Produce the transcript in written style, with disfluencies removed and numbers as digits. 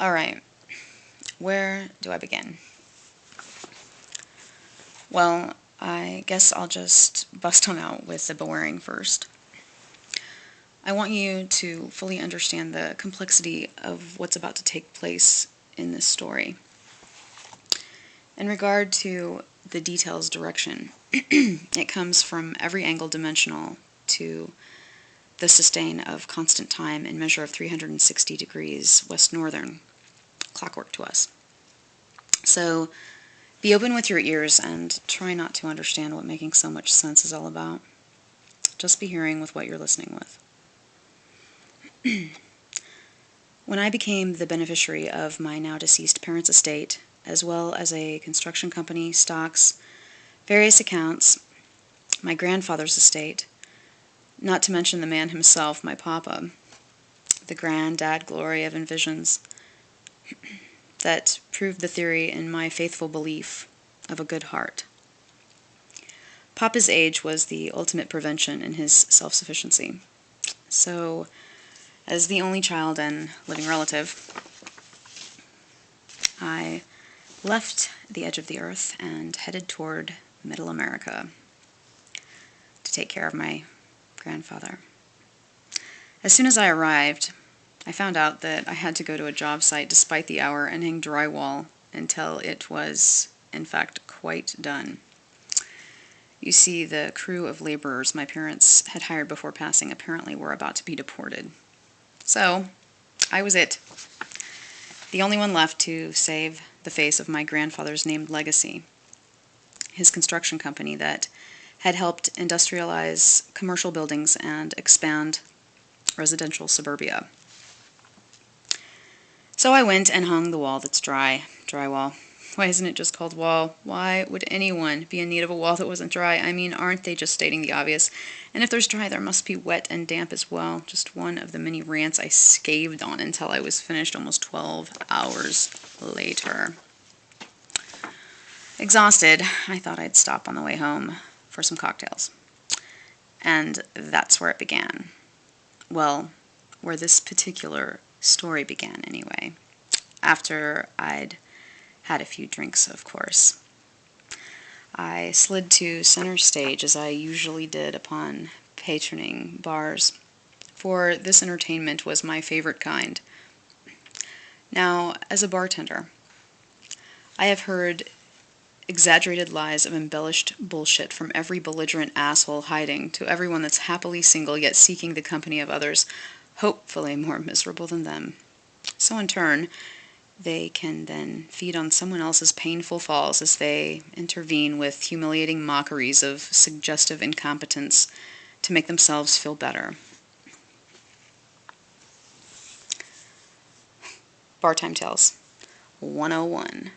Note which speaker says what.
Speaker 1: Alright, where do I begin? Well, I guess I'll just bust on out with the boring first. I want you to fully understand the complexity of what's about to take place in this story. In regard to the details direction, it comes from every angle dimensional to the sustain of constant time in measure of 360 degrees west northern, clockwork to us. So be open with your ears and try not to understand what making so much sense is all about. Just be hearing with what you're listening with. When I became the beneficiary of my now deceased parents' estate, as well as a construction company, stocks, various accounts, my grandfather's estate, not to mention the man himself, my papa, the granddad glory of Envisions, that proved the theory in my faithful belief of a good heart. Papa's age was the ultimate prevention in his self-sufficiency. So, as the only child and living relative, I left the edge of the earth and headed toward Middle America to take care of my grandfather. As soon as I arrived, I found out that I had to go to a job site despite the hour and hang drywall until it was, in fact, quite done. You see, the crew of laborers my parents had hired before passing apparently were about to be deported. So, I was it. The only one left to save the face of my grandfather's named legacy, his construction company that had helped industrialize commercial buildings and expand residential suburbia. So I went and hung the wall that's dry. Drywall. Why isn't it just called wall? Why would anyone be in need of a wall that wasn't dry? I mean, aren't they just stating the obvious? And if there's dry, there must be wet and damp as well. Just one of the many rants I scaved on until I was finished almost 12 hours later. Exhausted, I thought I'd stop on the way home for some cocktails. And that's where it began. Well, where this particular story began, anyway. After I'd had a few drinks, of course. I slid to center stage, as I usually did upon patroning bars, for this entertainment was my favorite kind. Now, as a bartender, I have heard exaggerated lies of embellished bullshit from every belligerent asshole hiding to everyone that's happily single yet seeking the company of others, hopefully more miserable than them. So in turn, they can then feed on someone else's painful falls as they intervene with humiliating mockeries of suggestive incompetence to make themselves feel better. Bar Time Tales 101.